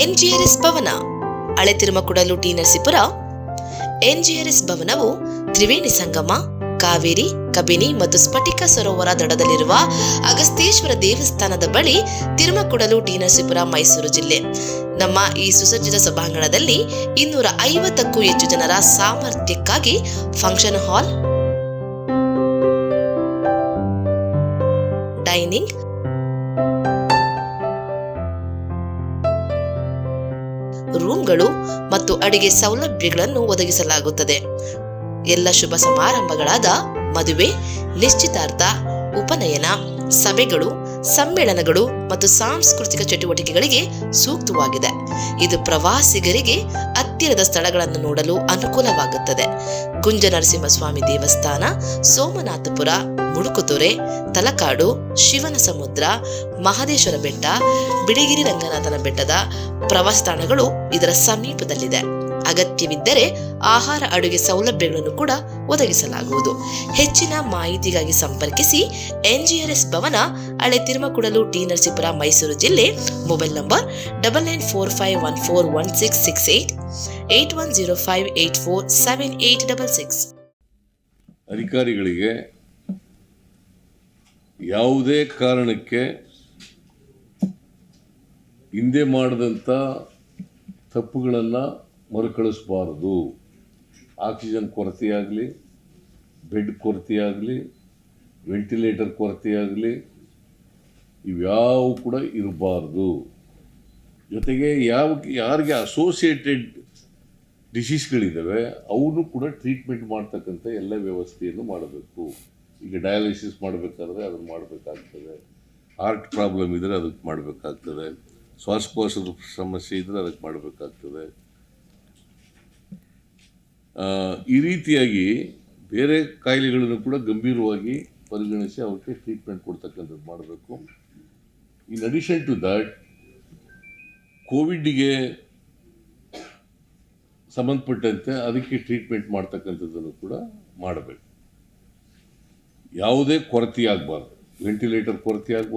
ಎನ್ಜಿಆರ್ಎಸ್ ಭವನ, ಹಳೆ ತಿರುಮಕುಡಲು ಟಿ ನರಸೀಪುರ. ಎನ್ಜಿಆರ್ಎಸ್ ಭವನವು ತ್ರಿವೇಣಿ ಸಂಗಮ, ಕಾವೇರಿ, ಕಬಿನಿ ಮತ್ತು ಸ್ಫಟಿಕ ಸರೋವರ ದಡದಲ್ಲಿರುವ ಅಗಸ್ತೇಶ್ವರ ದೇವಸ್ಥಾನದ ಬಳಿ, ತಿರುಮಕುಡಲು ಟಿ ನರಸೀಪುರ, ಮೈಸೂರು ಜಿಲ್ಲೆ. ನಮ್ಮ ಈ ಸುಸಜ್ಜಿತ ಸಭಾಂಗಣದಲ್ಲಿ 250ಕ್ಕೂ ಹೆಚ್ಚು ಜನರ ಸಾಮರ್ಥ್ಯಕ್ಕಾಗಿ ಫಂಕ್ಷನ್ ಹಾಲ್, ಡೈನಿಂಗ್, ರೂಮ್ಗಳು ಮತ್ತು ಅಡಿಗೆ ಸೌಲಭ್ಯಗಳನ್ನು ಒದಗಿಸಲಾಗುತ್ತದೆ. ಎಲ್ಲ ಶುಭ ಸಮಾರಂಭಗಳಾದ ಮದುವೆ, ನಿಶ್ಚಿತಾರ್ಥ, ಉಪನಯನ, ಸಭೆಗಳು, ಸಮ್ಮೇಳನಗಳು ಮತ್ತು ಸಾಂಸ್ಕೃತಿಕ ಚಟುವಟಿಕೆಗಳಿಗೆ ಸೂಕ್ತವಾಗಿದೆ. ಇದು ಪ್ರವಾಸಿಗರಿಗೆ ಹತ್ತಿರದ ಸ್ಥಳಗಳನ್ನು ನೋಡಲು ಅನುಕೂಲವಾಗುತ್ತದೆ. ಕುಂಜನರಸಿಂಹಸ್ವಾಮಿ ದೇವಸ್ಥಾನ, ಸೋಮನಾಥಪುರ, ಮುಡುಕುತೊರೆ, ತಲಕಾಡು, ಶಿವನ ಸಮುದ್ರ, ಮಹದೇಶ್ವರ ಬೆಟ್ಟ, ಬಿಳಿಗಿರಿ ರಂಗನಾಥನ ಬೆಟ್ಟದ ಪ್ರವಾಸ ತಾಣಗಳು ಇದರ ಸಮೀಪದಲ್ಲಿದೆ. ಅಗತ್ಯವಿದ್ದರೆ ಆಹಾರ ಅಡುಗೆ ಸೌಲಭ್ಯಗಳನ್ನು ಕೂಡ ಒದಗಿಸಲಾಗುವುದು. ಹೆಚ್ಚಿನ ಮಾಹಿತಿಗಾಗಿ ಸಂಪರ್ಕಿಸಿ ಎನ್ಜಿಆರ್ಎಸ್ ಭವನ, ಹಳೆ ತಿರುಮಕುಡಲು ಟಿ ನರಸೀಪುರ, ಮೈಸೂರು ಜಿಲ್ಲೆ. Mobile number 9945141668, 8105847866. ಅಧಿಕಾರಿಗಳಿಗೆ ಯಾವುದೇ ಕಾರಣಕ್ಕೆ ಹಿಂದೆ ಮಾಡಿದಂಥ ತಪ್ಪುಗಳನ್ನು ಮರುಕಳಿಸಬಾರದು. ಆಕ್ಸಿಜನ್ ಕೊರತೆಯಾಗಲಿ, ಬೆಡ್ ಕೊರತೆಯಾಗಲಿ, ವೆಂಟಿಲೇಟರ್ ಕೊರತೆಯಾಗಲಿ, ಇವ್ಯಾವು ಕೂಡ ಇರಬಾರ್ದು. ಜೊತೆಗೆ ಯಾರಿಗೆ ಅಸೋಸಿಯೇಟೆಡ್ ಡಿಸೀಸ್ಗಳಿದ್ದಾವೆ ಅವನು ಕೂಡ ಟ್ರೀಟ್ಮೆಂಟ್ ಮಾಡ್ತಕ್ಕಂಥ ಎಲ್ಲ ವ್ಯವಸ್ಥೆಯನ್ನು ಮಾಡಬೇಕು. ಈಗ ಡಯಾಲಿಸಿಸ್ ಮಾಡಬೇಕಾದ್ರೆ ಅದನ್ನು ಮಾಡಬೇಕಾಗ್ತದೆ, ಹಾರ್ಟ್ ಪ್ರಾಬ್ಲಮ್ ಇದ್ದರೆ ಅದಕ್ಕೆ ಮಾಡಬೇಕಾಗ್ತದೆ, ಶ್ವಾಸಕೋಶದ ಸಮಸ್ಯೆ ಇದ್ದರೆ ಅದಕ್ಕೆ ಮಾಡಬೇಕಾಗ್ತದೆ. ಈ ರೀತಿಯಾಗಿ ಬೇರೆ ಕಾಯಿಲೆಗಳನ್ನು ಕೂಡ ಗಂಭೀರವಾಗಿ ಪರಿಗಣಿಸಿ ಅವಕ್ಕೆ ಟ್ರೀಟ್ಮೆಂಟ್ ಕೊಡ್ತಕ್ಕಂಥದ್ದು ಮಾಡಬೇಕು. ಇನ್ ಅಡಿಷನ್ ಟು ದಟ್, ಕೋವಿಡ್ಗೆ ಸಂಬಂಧಪಟ್ಟಂತೆ ಅದಕ್ಕೆ ಟ್ರೀಟ್ಮೆಂಟ್ ಮಾಡ್ತಕ್ಕಂಥದ್ದನ್ನು ಕೂಡ ಮಾಡಬೇಕು. ಯಾವುದೇ ಕೊರತೆ ಆಗಬಾರ್ದು. ವೆಂಟಿಲೇಟರ್ ಕೊರತೆ ಆಗಬಾರ್ದು,